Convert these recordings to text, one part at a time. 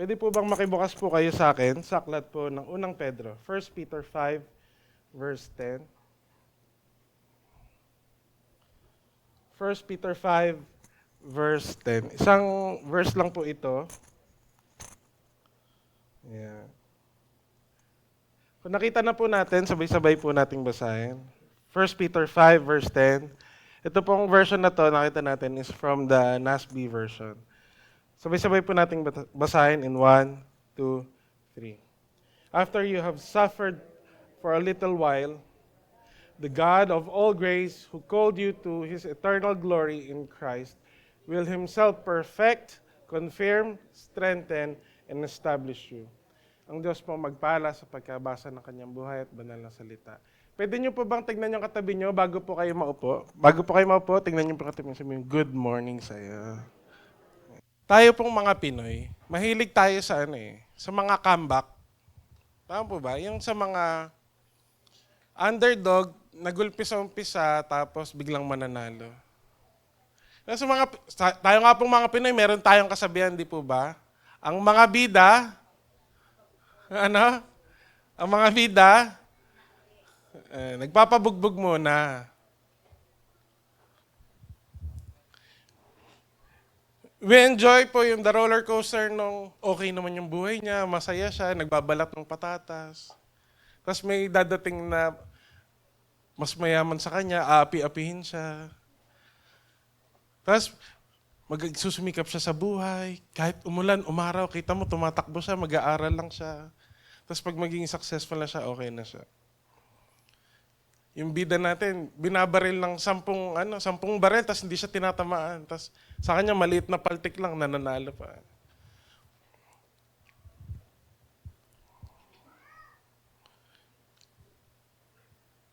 Pwede po bang makibukas po kayo sa akin sa aklat po ng unang Pedro, 1 Peter 5, verse 10. 1 Peter 5, verse 10. Isang verse lang po ito. Yeah. Kung nakita na po natin, sabay-sabay po nating basahin. 1 Peter 5, verse 10. Ito pong version na to, nakita natin, is from the NASB version. Sabay-sabay po nating basahin in 1, 2, 3. After you have suffered for a little while, the God of all grace, who called you to His eternal glory in Christ, will Himself perfect, confirm, strengthen, and establish you. Ang Diyos po magpala sa pagkabasa ng kanyang buhay at banal na salita. Pwede niyo po bang tignan yung katabi niyo bago po kayo maupo? Bago po kayo maupo, tignan niyo po katabi niyo, sabihin, good morning sa'yo. Tayo pong mga Pinoy, mahilig tayo sa sa mga comeback. Tama po ba? Yung sa mga underdog, nagulpi sa umpisa, tapos biglang mananalo. Tayo nga pong mga Pinoy, meron tayong kasabihan, di po ba? Ang mga bida, Ang mga bida, nagpapabugbog muna. We enjoy po yung the roller coaster nung okay naman yung buhay niya, masaya siya, nagbabalat ng patatas. Tapos may dadating na mas mayaman sa kanya, aapi-apihin siya. Tapos magsusumikap siya sa buhay. Kahit umulan, umaraw, kita mo tumatakbo siya, mag-aaral lang siya. Tapos pag maging successful na siya, okay na siya. Yung bida natin, binabaril ng 10 baril, tapos hindi siya tinatamaan. Tapos sa kanya, maliit na paltik lang, nananalo pa.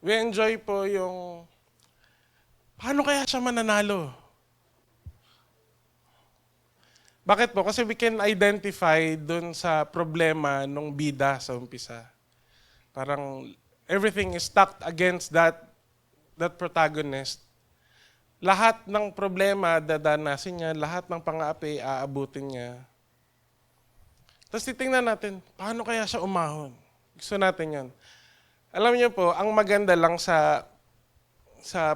We enjoy po yung, paano kaya siya mananalo? Bakit po? Kasi we can identify dun sa problema nung bida sa umpisa. Parang everything is stacked against that protagonist. Lahat ng problema dadanasin niya, lahat ng pang-aapi aabutin niya. Tapos titingnan natin, paano kaya siya umahon? Gusto natin yan. Alam niyo po, ang maganda lang sa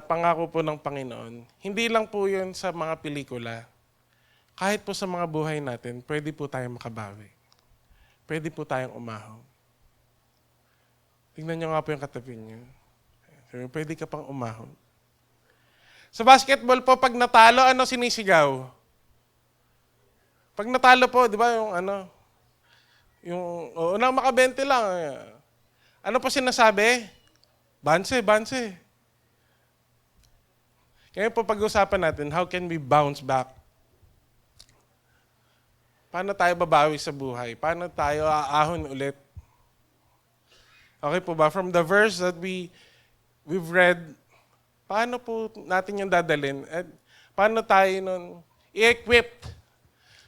pangako po ng Panginoon, hindi lang po yun sa mga pelikula. Kahit po sa mga buhay natin, pwede po tayong makabawi. Pwede po tayong umahon. Tingnan niyo nga po yung katabi niyo. Pwede ka pang umahon. Sa basketball po, pag natalo, ano sinisigaw? Pag natalo po, di ba, unang makabente lang. Ano po sinasabi? Banse, banse. Kaya po pag-usapan natin, how can we bounce back? Paano tayo babawi sa buhay? Paano tayo aahon ulit? Okay po ba? From the verse that we've read, paano po natin yung dadalhin? At paano tayo nun i-equip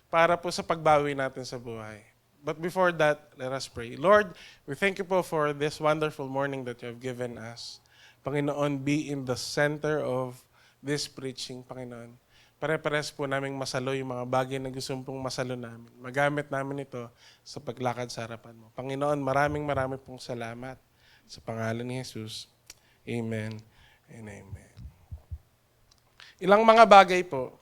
para po sa pagbawi natin sa buhay? But before that, let us pray. Lord, we thank you po for this wonderful morning that you have given us. Panginoon, be in the center of this preaching, Panginoon. Pare-pares po naming masalo yung mga bagay na gusto pong masalo namin. Magamit namin ito sa paglakad sa harapan mo. Panginoon, maraming pong salamat sa pangalan ni Jesus. Amen and amen. Ilang mga bagay po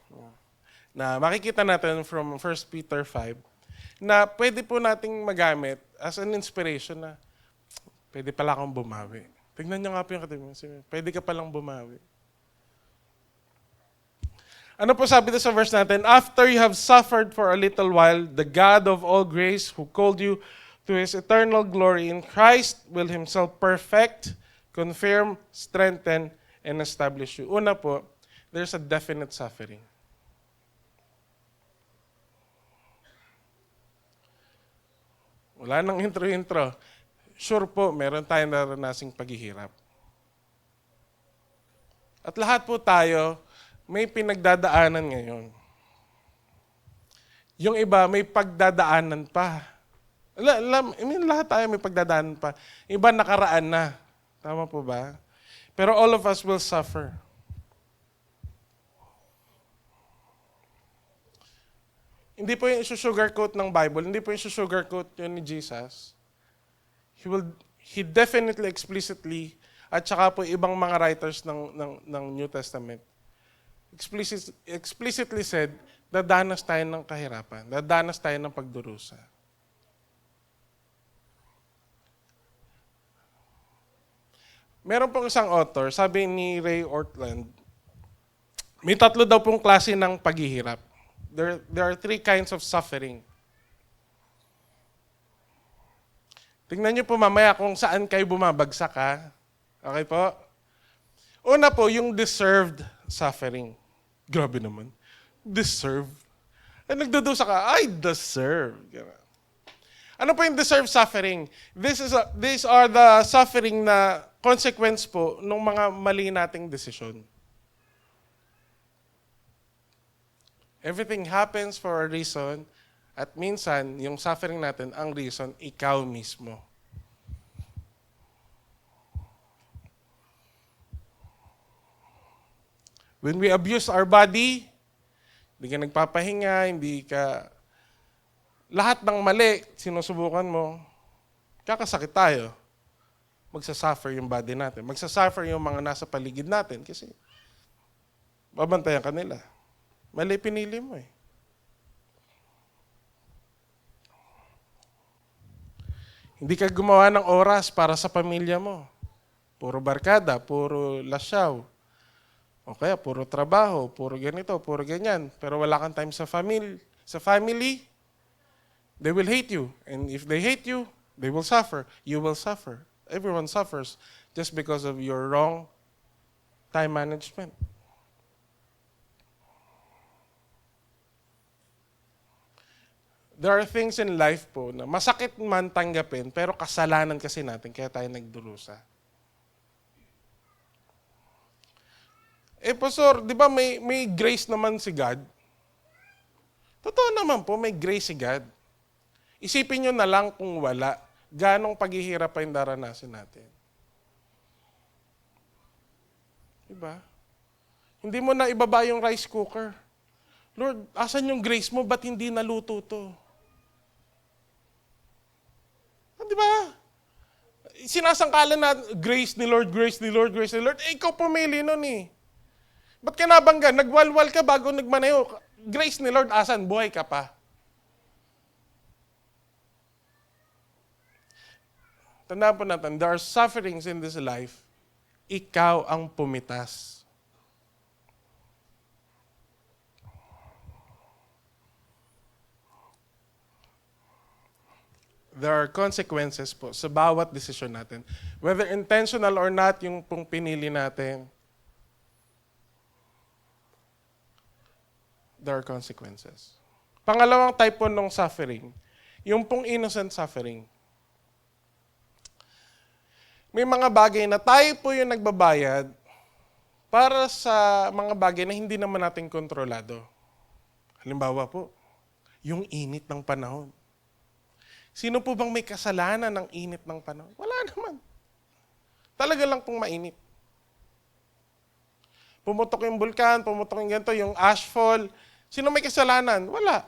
na makikita natin from 1 Peter 5 na pwede po nating magamit as an inspiration na pwede pala akong bumawi. Tignan niyo nga po yung katabi mo. Pwede ka palang bumawi. Ano po sabi sa verse natin? After you have suffered for a little while, the God of all grace, who called you to His eternal glory in Christ, will Himself perfect, confirm, strengthen, and establish you. Una po, there's a definite suffering. Wala nang intro-intro. Sure po, meron tayong naranasing paghihirap. At lahat po tayo, may pinagdadaanan ngayon. Yung iba, may pagdadaanan pa. Lahat tayo may pagdadaanan pa. Iba nakaraan na. Tama po ba? Pero all of us will suffer. Hindi po yung sugarcoat ng Bible, hindi po yung sugarcoat yun ni Jesus. He definitely, explicitly, at saka po ibang mga writers ng New Testament, explicitly said, dadanas tayo ng kahirapan, dadanas tayo ng pagdurusa. Meron pong isang author, sabi ni Ray Ortlund, may 3 daw pong klase ng paghihirap. There are 3 kinds of suffering. Tingnan niyo po mamaya kung saan kayo bumabagsak, ha? Okay po? Una po, yung deserved suffering. Grabe naman. Deserve. Nagdudusa ka, I deserve. Ano po yung deserved suffering? These are the suffering na consequence po ng mga mali nating desisyon. Everything happens for a reason, at minsan, yung suffering natin, ang reason, ikaw mismo. When we abuse our body, hindi ka nagpapahinga, hindi ka... Lahat ng mali, sinusubukan mo, kakasakit tayo. Magsasuffer yung body natin. Magsasuffer yung mga nasa paligid natin kasi babantayan ka nila. Mali pinili mo eh. Hindi ka gumawa ng oras para sa pamilya mo. Puro barkada, puro lasyaw. O kaya puro trabaho, puro ganito, puro ganyan. Pero wala kang time sa family. Sa family, they will hate you. And if they hate you, they will suffer. You will suffer. Everyone suffers just because of your wrong time management. There are things in life po na masakit man tanggapin, pero kasalanan kasi natin, kaya tayo nagdurusa. Pastor, di ba may grace naman si God? Totoo naman po, may grace si God. Isipin nyo na lang kung wala, ganong paghihirap pa yung daranasin natin. Diba? Hindi mo na ibaba yung rice cooker. Lord, asan yung grace mo? Ba't hindi naluto to? Di ba? Sinasangkalan na grace ni Lord, grace ni Lord, grace ni Lord. Ikaw pumili nun eh. Ba't ka nabangga? Nagwalwal ka bago nagmanayo. Grace ni Lord, asan? Buhay ka pa. Tandaan po natin, there are sufferings in this life. Ikaw ang pumitas. There are consequences po sa bawat desisyon natin. Whether intentional or not, yung pong pinili natin, there are consequences. Pangalawang type po ng suffering, yung pong innocent suffering. May mga bagay na tayo po yung nagbabayad para sa mga bagay na hindi naman natin kontrolado. Halimbawa po, yung init ng panahon. Sino po bang may kasalanan ng init ng panahon? Wala naman. Talaga lang pong mainit. Pumutok yung bulkan, pumutok yung ganito, yung ashfall. Sino may kasalanan? Wala.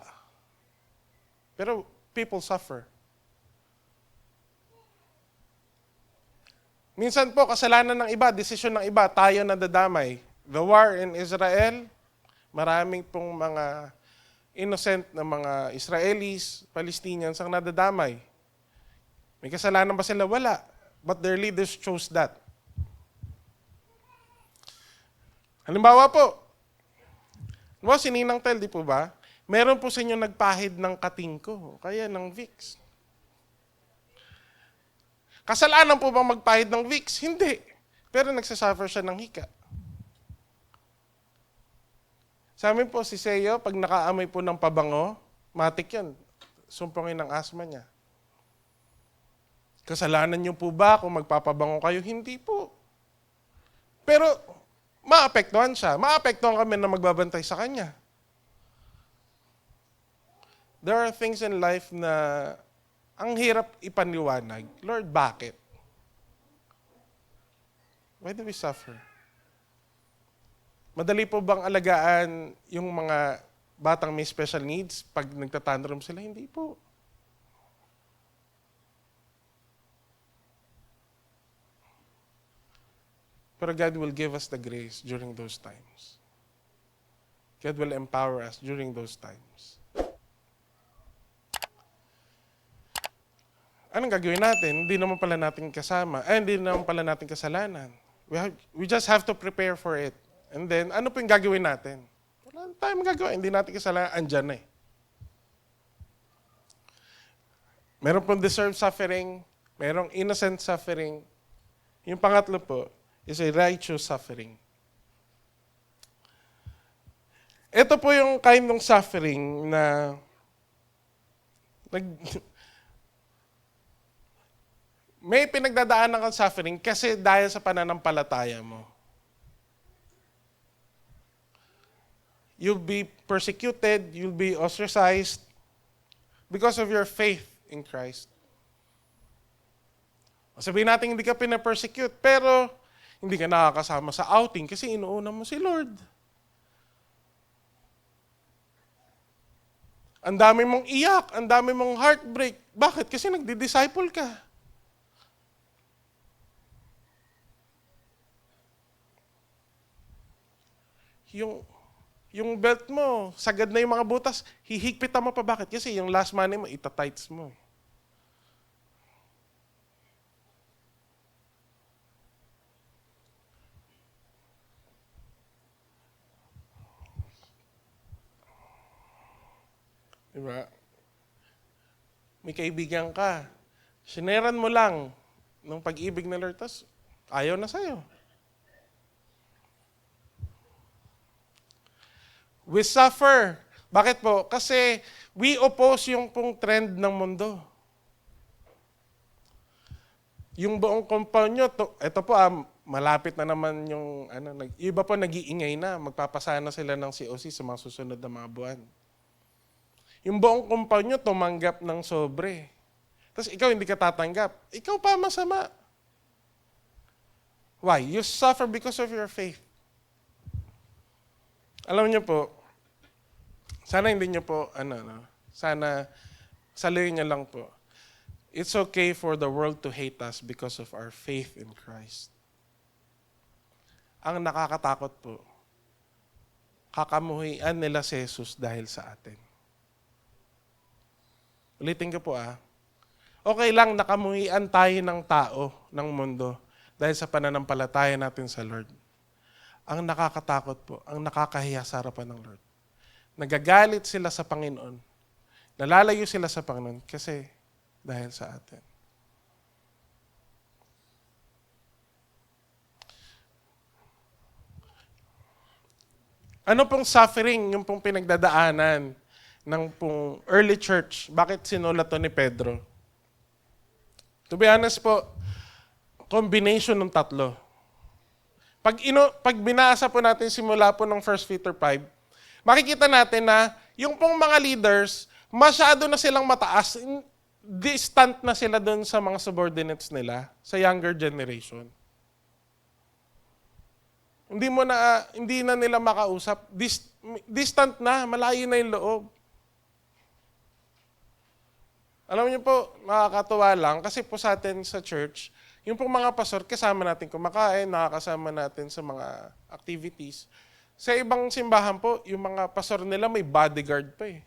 Pero people suffer. Minsan po, kasalanan ng iba, desisyon ng iba, tayo nadadamay. The war in Israel, maraming pong mga innocent na mga Israelis, Palestinians ang nadadamay. May kasalanan ba sila? Wala. But their leaders chose that. Halimbawa po, si Ninang Tel, di po ba? Meron po sa inyo nagpahid ng katingko, kaya ng Vicks. Kasalanan po bang magpahid ng Vicks? Hindi. Pero nagsasuffer siya ng hika. Sa amin po, si Seo, pag nakaamoy po ng pabango, matik yan. Sumpungin ang asma niya. Kasalanan niyo po ba kung magpapabango kayo? Hindi po. Pero, maapektuhan siya. Maapektuhan kami na magbabantay sa kanya. There are things in life na ang hirap ipaniwanag. Lord, bakit? Why do we suffer? Madali po bang alagaan yung mga batang may special needs pag nagtatantrum sila? Hindi po. Pero God will give us the grace during those times. God will empower us during those times. Anong gagawin natin? Hindi naman pala natin kasama. Hindi naman pala natin kasalanan. We just have to prepare for it. And then, ano po yung gagawin natin? Wala tayong magagawa. Hindi natin kasalanan. Andyan na eh. Meron pong deserved suffering. Merong innocent suffering. Yung pangatlo po is a righteous suffering. Ito po yung kind ng suffering na may pinagdadaanan kang suffering kasi dahil sa pananampalataya mo. You'll be persecuted, you'll be ostracized because of your faith in Christ. Sabihin natin hindi ka pina-persecute, pero hindi ka nakakasama sa outing kasi inuuna mo si Lord. Ang dami mong iyak, ang dami mong heartbreak. Bakit? Kasi nagdi-disciple ka. Yung belt mo, sagad na yung mga butas, hihigpitan mo pa. Bakit? Kasi yung last money mo, itatights mo. Diba? May kaibigan ka. Sineran mo lang ng pag-ibig na Lord, tas ayaw na sa'yo. We suffer. Bakit po? Kasi we oppose yung pong trend ng mundo. Yung buong compound nyo, ito po malapit na naman yung, iba po nag-iingay na, magpapasana sila ng COC sa mga susunod na mga buwan. Yung buong compound nyo tumanggap ng sobre. Tapos ikaw hindi ka tatanggap. Ikaw pa masama. Why? You suffer because of your faith. Alam niyo po, sana hindi niyo po, sana saluhin niyo lang po. It's okay for the world to hate us because of our faith in Christ. Ang nakakatakot po, kakamuhian nila si Jesus dahil sa atin. Ulitin ko po Okay lang nakamuhian tayo ng tao, ng mundo, dahil sa pananampalataya natin sa Lord. Ang nakakatakot po, ang nakakahiya sa harapan ng Lord. Nagagalit sila sa Panginoon. Nalalayo sila sa Panginoon kasi dahil sa atin. Ano pong suffering yung pong pinagdadaanan ng pong early church? Bakit sinulat to ni Pedro? To be honest po, combination ng tatlo. Pag binasa po natin simula po ng 1 Peter 5, makikita natin na yung pong mga leaders, masyado na silang mataas, distant na sila doon sa mga subordinates nila, sa younger generation. Hindi na nila makausap. Distant na, malayo na yung loob. Alam niyo po, nakakatuwa lang kasi po sa atin sa church, yung pong mga pastor, kasama natin kumakain, nakakasama natin sa mga activities. Sa ibang simbahan po, yung mga pastor nila may bodyguard pa eh.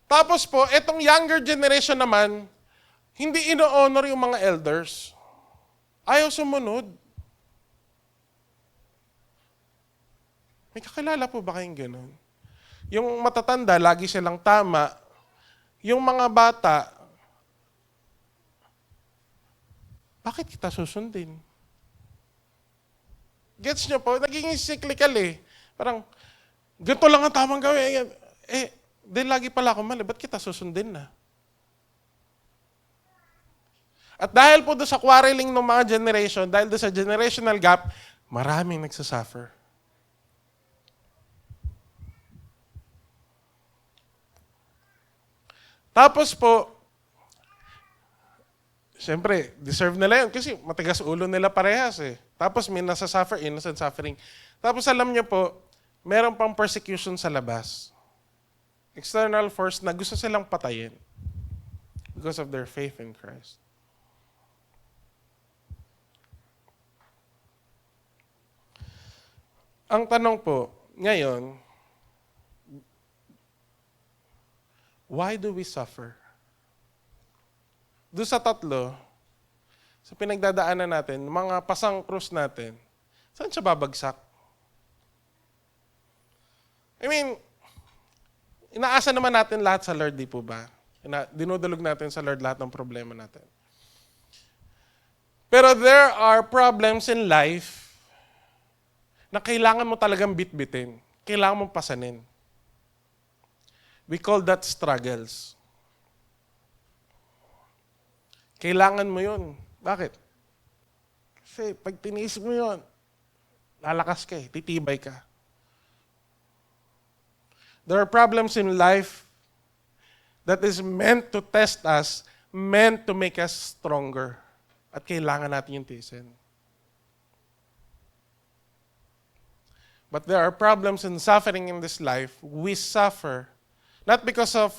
Tapos po, etong younger generation naman, hindi ino-honor yung mga elders. Ayaw sumunod. May kakilala po ba kayong ganun? Yung matatanda, lagi silang tama. Yung mga bata, bakit kita susundin? Gets nyo po? Naging cyclical eh. Parang, ganito lang ang tamang gawin. Dahil lagi pala ako mali, ba't kita susundin na? At dahil po doon sa quarreling ng mga generation, dahil doon sa generational gap, maraming nagsasuffer. Tapos po, Siyempre, deserve nila yun kasi matigas ulo nila parehas eh. Tapos may nasa-suffer, innocent suffering. Tapos alam niyo po, meron pang persecution sa labas. External force na gusto silang patayin because of their faith in Christ. Ang tanong po, ngayon, why do we suffer? Doon sa tatlo, sa pinagdadaanan natin, mga pasang krus natin, saan siya babagsak? I mean, inaasa naman natin lahat sa Lord, di po ba? Dinudulog natin sa Lord lahat ng problema natin. Pero there are problems in life na kailangan mo talagang bitbitin. Kailangan mong pasanin. We call that struggles. Kailangan mo yun. Bakit? Kasi pag tiniis mo yun, lalakas ka eh, titibay ka. There are problems in life that is meant to test us, meant to make us stronger. At kailangan natin yung tiisin. But there are problems and suffering in this life. We suffer, not because of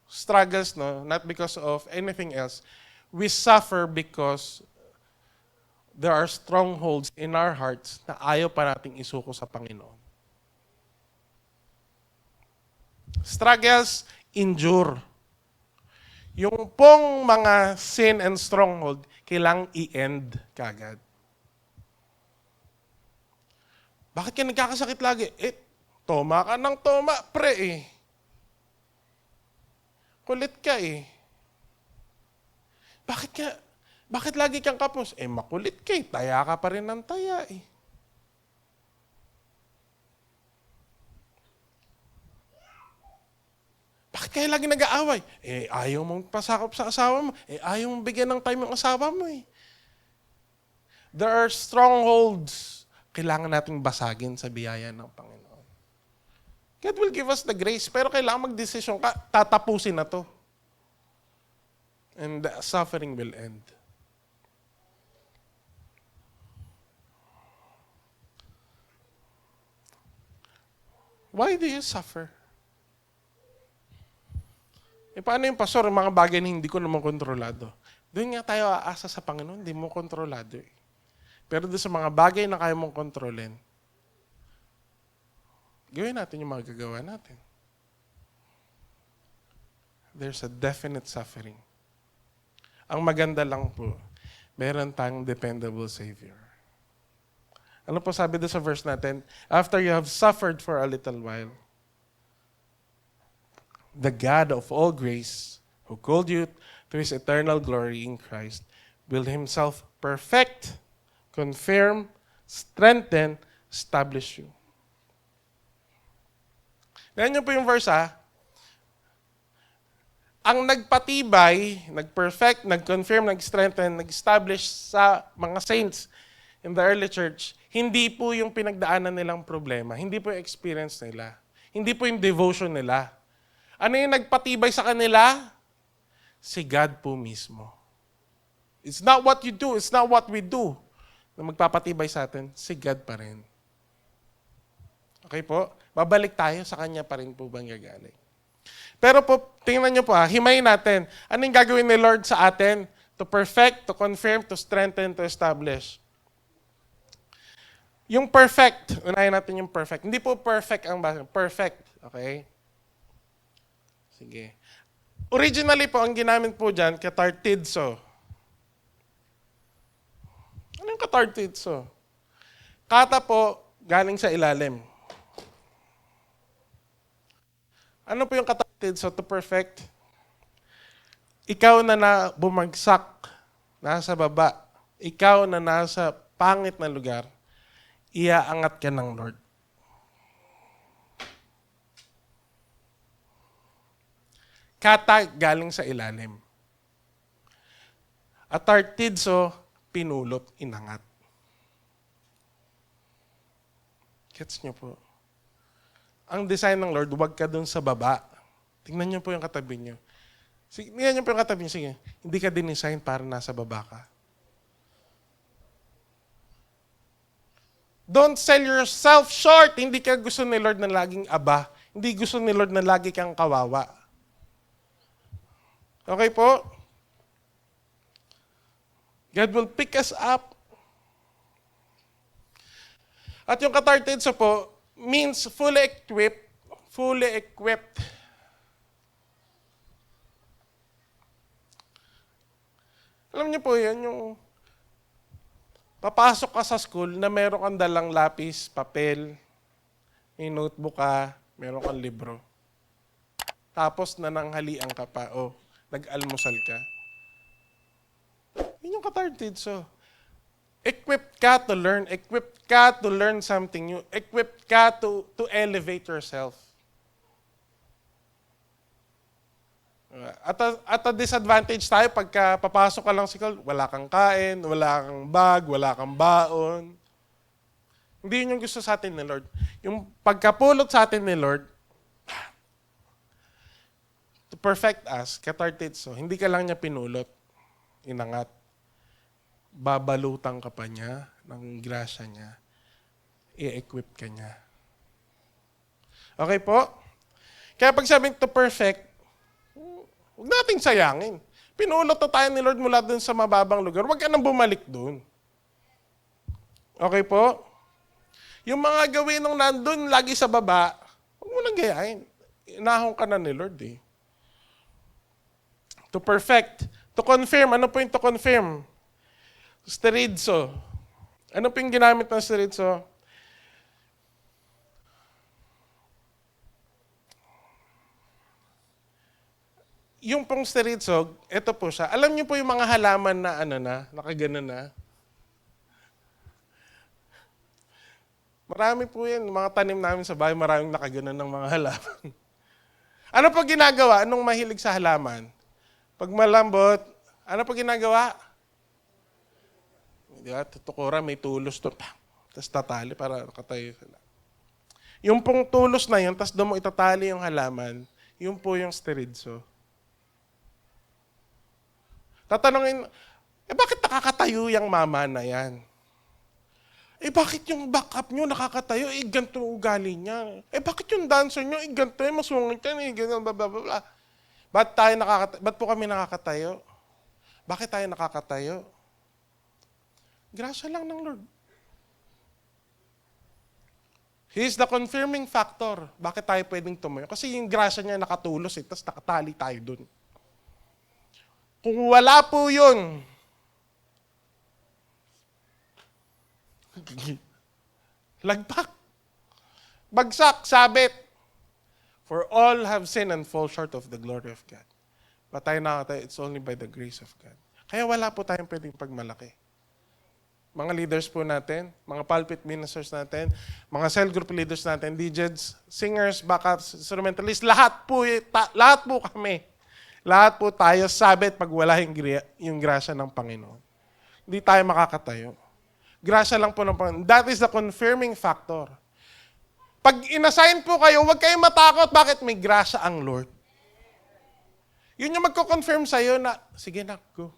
struggles, no, not because of anything else. We suffer because there are strongholds in our hearts na ayaw pa nating isuko sa Panginoon. Struggles, endure. Yung pong mga sin and stronghold, kailangang i-end kagad. Bakit ka nagkakasakit lagi? Toma ka ng toma, pre eh. Kulit ka eh. Bakit lagi kang kapos? Makulit ka eh. Taya ka pa rin ng taya eh. Bakit kayo lagi nag-aaway? Ayaw mong pasakop sa asawa mo. Ayaw mong bigyan ng time yung asawa mo eh. There are strongholds. Kailangan nating basagin sa biyaya ng Panginoon. God will give us the grace, pero kailangan mag-desisyon ka, tatapusin na to. And the suffering will end. Why do you suffer? Paano yung pastor, yung mga bagay na hindi ko naman kontrolado? Doon nga tayo aasa sa Panginoon, hindi mo kontrolado eh. Pero doon sa mga bagay na kaya mong kontrolin, gawin natin yung mga gagawa natin. There's a definite suffering. Ang maganda lang po, meron tayong dependable Savior. Ano po sabi doon sa verse natin? After you have suffered for a little while, the God of all grace, who called you to His eternal glory in Christ, will Himself perfect, confirm, strengthen, establish you. Tignan niyo po yung verse Ang nagpatibay, nag-perfect, nag-confirm, nag-strengthen, nag-establish sa mga saints in the early church, hindi po yung pinagdaanan nilang problema, hindi po yung experience nila, hindi po yung devotion nila. Ano yung nagpatibay sa kanila? Si God po mismo. It's not what you do, it's not what we do na magpapatibay sa atin, si God pa rin. Okay po? Babalik tayo sa Kanya pa rin po bang gagaling. Pero po, tingnan nyo po himayin natin. Ano yung gagawin ni Lord sa atin? To perfect, to confirm, to strengthen, to establish. Yung perfect, unahin natin yung perfect. Hindi po perfect ang basa. Perfect. Okay? Sige. Originally po, ang ginamit po dyan, katartidzo. Ano yung katartidzo? Kata po, galing sa ilalim. Ano po yung katartidzo to perfect? Ikaw na bumagsak, nasa baba, ikaw na nasa pangit na lugar, iaangat ka ng Lord. Kata galing sa ilalim. At tartidso, pinulot, inangat. Gets nyo po? Ang design ng Lord, huwag ka dun sa baba. Tingnan nyo po yung katabi nyo. Sige, yan yung katabi niya. Sige, hindi ka din-design para nasa baba ka. Don't sell yourself short. Hindi ka gusto ni Lord na laging aba. Hindi gusto ni Lord na lagi kang kawawa. Okay po? God will pick us up. At yung katartidso po means fully equipped. Fully equipped. Alam niyo po yan, yung papasok ka sa school na meron kang dalang lapis, papel, may notebook ka, meron kang libro. Tapos nananghalian ka pa o nag-almusal ka. Yun yung katartidso. Equipped ka to learn. Equipped ka to learn something new. Equipped ka to elevate yourself. At a disadvantage tayo pagka papasok ka lang sa school, wala kang kain, wala kang bag, wala kang baon. Hindi yun yung gusto sa atin ni Lord. Yung pagkapulot sa atin ni Lord, to perfect us, katartidso, hindi ka lang niya pinulot, inangat. Babalutan ka pa niya ng grasya niya. I-equip ka niya. Okay po? Kaya pag sabing to perfect, huwag nating sayangin. Pinulot na tayo ni Lord mula dun sa mababang lugar. Huwag ka nang bumalik dun. Okay po? Yung mga gawin nung nandun lagi sa baba, huwag mo nang gayahin. Inahon ka na ni Lord eh. To perfect. To confirm. Ano po yung to confirm? Sterizo. Ano po yung ginamit ng sterizo? Yung pong sterizo, ito po siya. Alam niyo po yung mga halaman na nakagano na. Marami po yan. Mga tanim namin sa bahay, maraming nakagano ng mga halaman. Ano po ginagawa? Anong mahilig sa halaman? Pag malambot, ano po ginagawa? Di ba? Tutukuran, may tulos to. Tapos tatali para nakatayo sila. Yung pong tulos na yun, tapos doon mo itatali yung halaman, yun po yung sterizo. Tatanungin, bakit nakakatayo yung mama na yan? Bakit yung backup nyo nakakatayo? Ganito ugali niya. Bakit yung dancer nyo? Ganito, masungit yan, ganyan, blablabla. Ba't po kami nakakatayo? Bakit tayo nakakatayo? Grasya lang ng Lord. He is the confirming factor. Bakit tayo pwedeng tumayo? Kasi yung grasya niya nakatulos tapos nakatali tayo dun. Kung wala po yun, lagpak, bagsak, sabit. For all have sinned and fall short of the glory of God. But tayo nakatayo, it's only by the grace of God. Kaya wala po tayong pwedeng pagmalaki. Mga leaders po natin, mga pulpit ministers natin, mga cell group leaders natin, DJs, singers, backups, instrumentalists, lahat po kami. Lahat po tayo sabit pag wala yung grasya ng Panginoon. Hindi tayo makakatayo. Grasya lang po ng Panginoon. That is the confirming factor. Pag inassign po kayo, huwag kayong matakot. Bakit? May grasya ang Lord. Yun yung magko-confirm sa'yo na, sige na, go.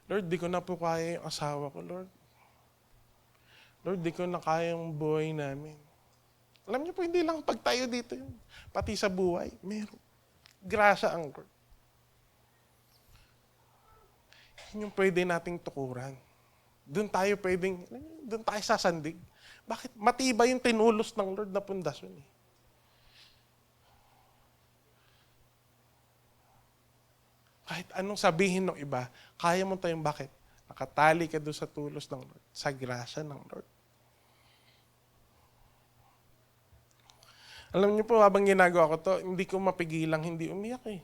Lord, di ko na po kaya yung asawa ko, Lord. Lord, di ko na kaya yung buhay namin. Alam niyo po, hindi lang pagtayo dito yun. Pati sa buhay, meron. Grasya ang Lord. Yun yung pwede nating tukuran. Doon tayo sasandig. Bakit? Matibay yung tinulos ng Lord na pundasyon eh. Kahit anong sabihin ng iba, kaya mo tayong bakit? Nakatali ka doon sa tulos ng Lord, sa grasya ng Lord. Alam niyo po, habang ginagawa ko to, hindi ko mapigilang hindi umiyak eh.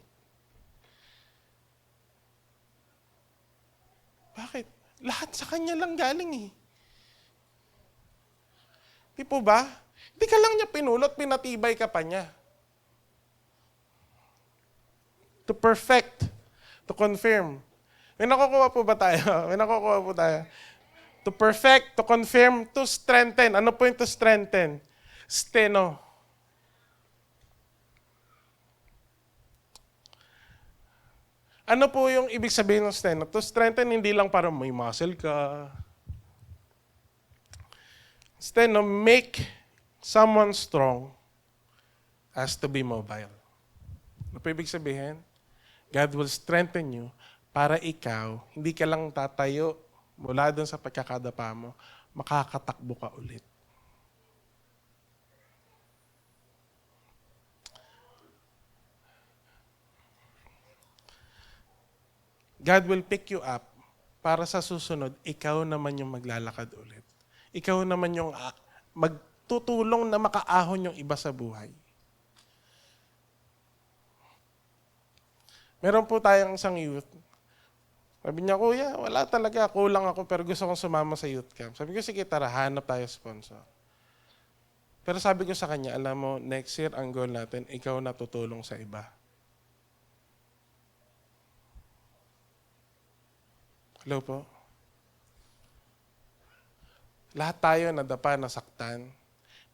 Bakit? Lahat sa Kanya lang galing eh. Di po ba? Hindi ka lang niya pinulot, pinatibay ka pa niya. To perfect. To confirm. May nakukuha po ba tayo? May nakukuha po tayo. To perfect, to confirm, to strengthen. Ano po yung to strengthen? Steno. Ano po yung ibig sabihin ng steno? To strengthen, hindi lang para may muscle ka. Steno, make someone strong as to be mobile. Ano po ibig sabihin? God will strengthen you para ikaw, hindi ka lang tatayo mula doon sa pagkakadapa mo, makakatakbo ka ulit. God will pick you up para sa susunod, ikaw naman yung maglalakad ulit. Ikaw naman yung magtutulong na makaahon yung iba sa buhay. Meron po tayong isang youth. Sabi niya, kuya, wala talaga. Kulang ako pero gusto kong sumama sa youth camp. Sabi ko, sige, tara, hanap tayo sponsor. Pero sabi ko sa kanya, alam mo, next year ang goal natin, ikaw na tutulong sa iba. Hello po? Lahat tayo nadapa, nasaktan.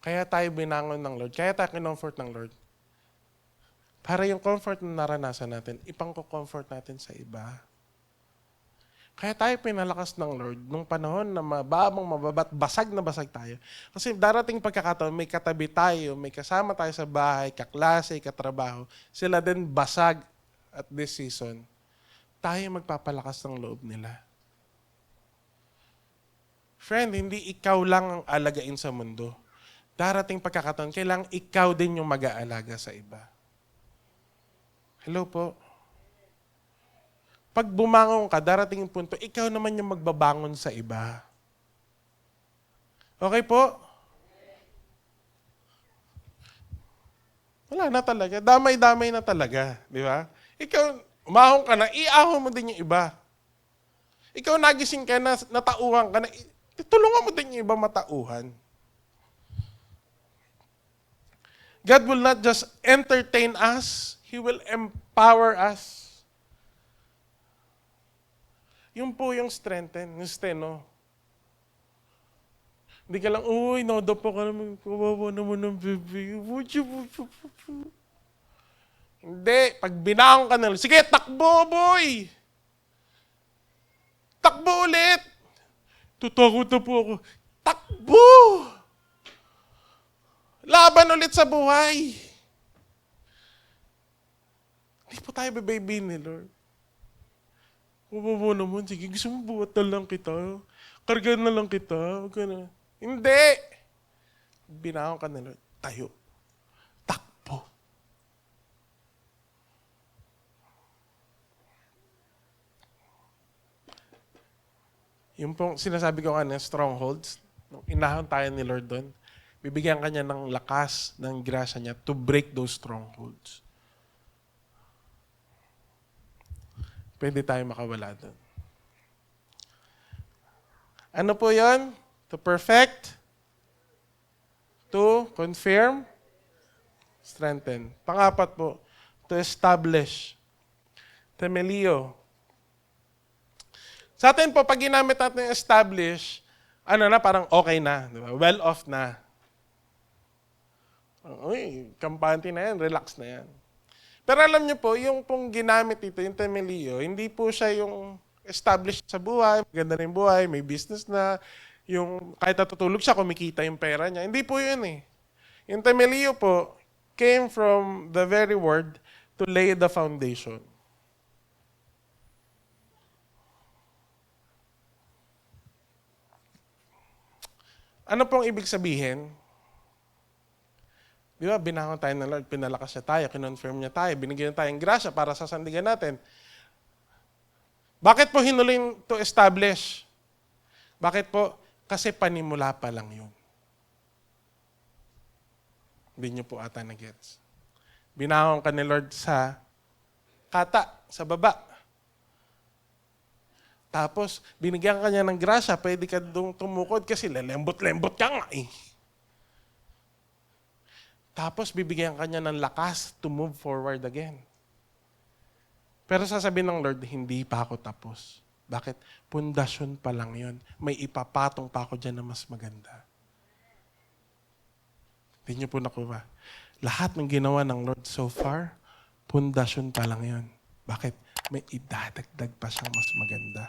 Kaya tayo binangon ng Lord. Kaya tayo kinomfort ng Lord. Para yung comfort na naranasan natin, ipang-comfort natin sa iba. Kaya tayo pinalakas ng Lord nung panahon na mababat, basag na basag tayo. Kasi darating pagkakataon, may katabi tayo, may kasama tayo sa bahay, kaklase, katrabaho. Sila din basag at this season. Tayo magpapalakas ng loob nila. Friend, hindi ikaw lang ang alagain sa mundo. Darating pagkakataon, kailangan ikaw din yung mag-aalaga sa iba. Hello po? Pag bumangon ka, darating yung punto, ikaw naman yung magbabangon sa iba. Okay po? Wala na talaga. Damay-damay na talaga. Di ba? Ikaw, umahon ka na, iahon mo din yung iba. Ikaw nagising ka na, natauhan ka na, tulungan mo din yung iba matauhan. God will not just entertain us, He will empower us. Yun po yung strengthen, yung steno. Hindi ka lang, uy, nadapo ka naman, kawawa naman ng bebe. Hindi, pag binangon ka na, sige, takbo, boy! Takbo ulit! Tutakot na po ako. Takbo! Laban ulit sa buhay. Hindi po tayo baby ni Lord. Mababaw naman, sige, gusto mo buhat na lang kita. Karga na lang kita. Hindi! Binangon ka na Lord. Tayo. Takbo. Yung pong sinasabi ko kanina, strongholds, nung inahon tayo ni Lord doon, bibigyan kanya ng lakas, ng grasya niya to break those strongholds. Pwede tayo makawala doon. Ano po yon? To perfect, to confirm, strengthen. Pangapat po, to establish. Temelio. Sa atin po, pag ginamit natin yung establish, ano na, parang okay na. Diba? Well off na. Uy, kampante na yan, relax na yan. Pero alam niyo po, yung pong ginamit ito, yung temelio, hindi po siya yung established sa buhay, maganda na yung buhay, may business na, yung kahit natutulog siya, kumikita yung pera niya. Hindi po yun eh. Yung temelio po came from the very word to lay the foundation. Ano pong ibig sabihin? Di ba, binangon tayo ng Lord, pinalakas niya tayo, kinonfirm niya tayo, binigyan niya tayong grasya para sasandigan natin. Bakit po hinuling to establish? Bakit po? Kasi panimula pa lang yun. Hindi niyo po ata na-gets. Binangon ka ni Lord sa kata, sa baba. Tapos, binigyan ka niya ng grasya, pwede ka doon tumukod kasi lembot-lembot ka nga eh. Tapos, bibigyan ka niya ng lakas to move forward again. Pero sasabihin ng Lord, hindi pa ako tapos. Bakit? Pundasyon pa lang yun. May ipapatong pa ako dyan na mas maganda. Hindi niyo po nakuha. Lahat ng ginawa ng Lord so far, pundasyon pa lang yun. Bakit? May idadagdag pa siyang mas maganda.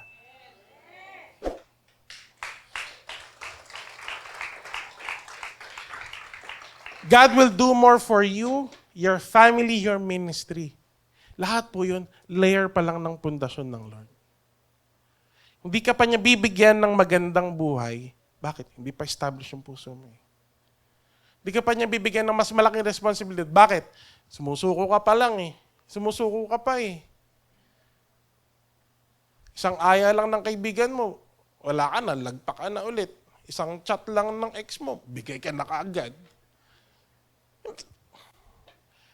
God will do more for you, your family, your ministry. Lahat po yun, layer pa lang ng pundasyon ng Lord. Hindi ka pa niya bibigyan ng magandang buhay. Bakit? Hindi pa establish yung puso mo. Hindi ka pa niya bibigyan ng mas malaking responsibilidad. Bakit? Sumusuko ka pa lang eh. Sumusuko ka pa eh. Isang aya lang ng kaibigan mo, wala ka na, lagpak ka na ulit. Isang chat lang ng ex mo, bigay ka na kaagad.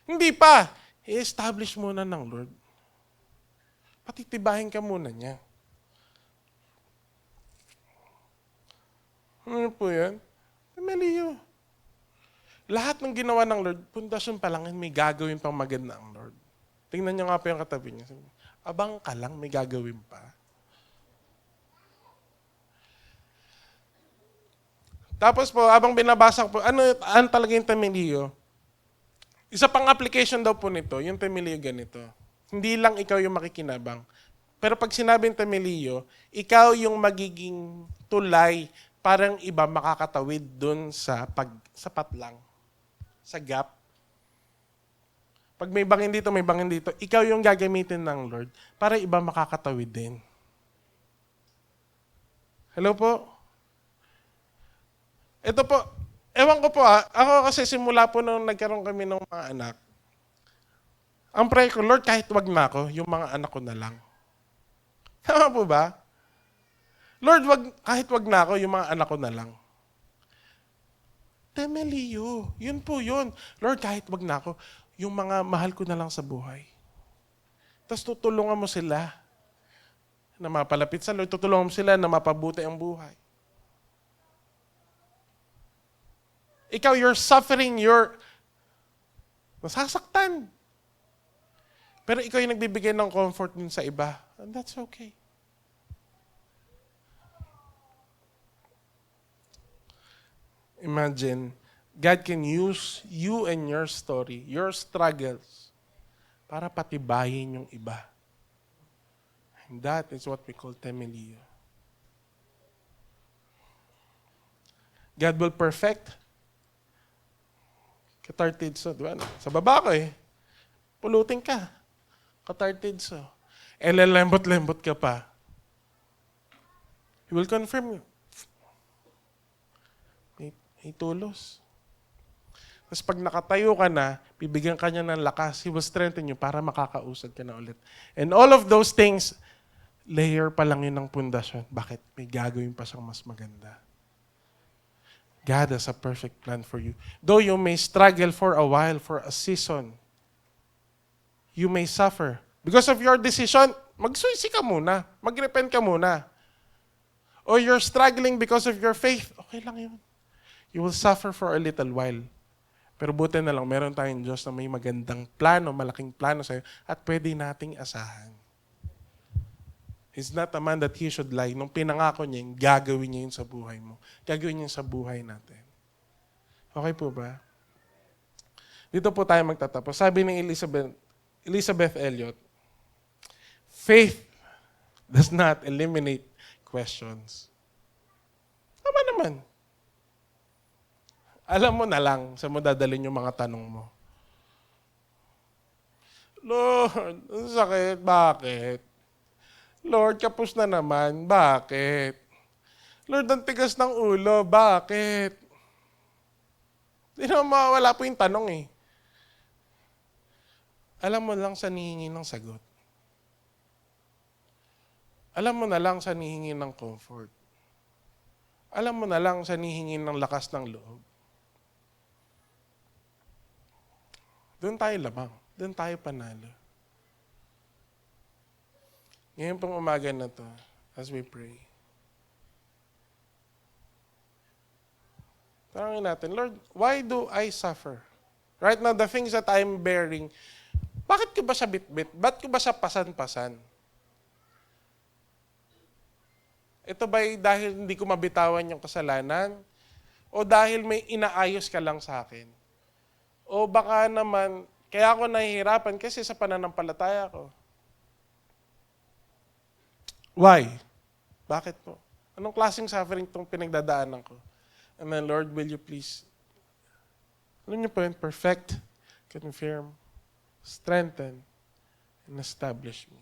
Hindi pa. I-establish muna ng Lord. Patitibahin ka muna niya. Ano po yan? Emilio. Lahat ng ginawa ng Lord, pundasyon pa lang, may gagawin pang maganda ang Lord. Tingnan niyo nga po yung katabi niya. Abang ka lang, may gagawin pa. Tapos po, abang binabasa ko po, ano talaga yung Temilio? Isa pang application daw po nito, yung Temilio ganito. Hindi lang ikaw yung makikinabang. Pero pag sinabing Temilio, ikaw yung magiging tulay, parang iba makakatawid dun sa patlang, sa gap. Pag may bangin dito, ikaw yung gagamitin ng Lord para iba makakatawid din. Hello po? Ito po, ewan ko po ako kasi simula po nung nagkaroon kami ng mga anak, ang pray ko, Lord, kahit wag na ako, yung mga anak ko na lang. Tama po ba? Lord, kahit wag na ako, yung mga anak ko na lang. Temeliyo, yun po yun. Lord, kahit wag na ako, yung mga mahal ko na lang sa buhay. Tapos tutulungan mo sila na mapalapit sa Lord, tutulungan mo sila na mapabuti ang buhay. Ikaw, you're suffering, you're nasasaktan. Pero ikaw yung nagbibigay ng comfort din sa iba. And that's okay. Imagine, God can use you and your story, your struggles, para patibayin yung iba. And that is what we call Temeliyo. God will perfect. Katartidso, di ba? Sa baba ko pulutin ka. Katartidso. Lembot-lembot ka pa. He will confirm you. May tulos. Tapos pag nakatayo ka na, bibigyan ka niya ng lakas. He will strengthen you para makakausad ka na ulit. And all of those things, layer pa lang yun ng pundasyon. Bakit? May gagawin pa siyang mas maganda. God has a perfect plan for you. Though you may struggle for a while, for a season, you may suffer. Because of your decision, magsuisi ka muna. Mag-repent ka muna. Or you're struggling because of your faith, okay lang yun. You will suffer for a little while. Pero buti na lang, meron tayong Diyos na may magandang plano, malaking plano sa'yo, at pwede nating asahan. He's not a man that he should lie. Nung pinangako niya, gagawin niya yun sa buhay mo. Gagawin niya sa buhay natin. Okay po ba? Dito po tayo magtatapos. Sabi ni Elizabeth Elliot, faith does not eliminate questions. Tama naman. Alam mo na lang sa mo dadalhin yung mga tanong mo. Lord, ang sakit. Bakit? Lord, kapos na naman. Bakit? Lord, ang tigas ng ulo. Bakit? Hindi naman mawawala po yung tanong Alam mo lang sa nihingi ng sagot. Alam mo na lang sa nihingi ng comfort. Alam mo na lang sa nihingi ng lakas ng loob. Doon tayo lamang. Doon tayo panalo. Ngayon pong umaga na to, as we pray, tanongin natin, Lord, why do I suffer? Right now, the things that I'm bearing, bakit ko ba siya bitbit? Ba't ko ba siya pasan-pasan? Ito ba'y dahil hindi ko mabitawan yung kasalanan? O dahil may inaayos ka lang sa akin? O baka naman, kaya ako nahihirapan kasi sa pananampalataya ko. Why? Bakit po? Anong klaseng suffering itong pinagdadaanan ko? And then, Lord, will you please, alam niyo po yun, perfect, confirm, strengthen, and establish me.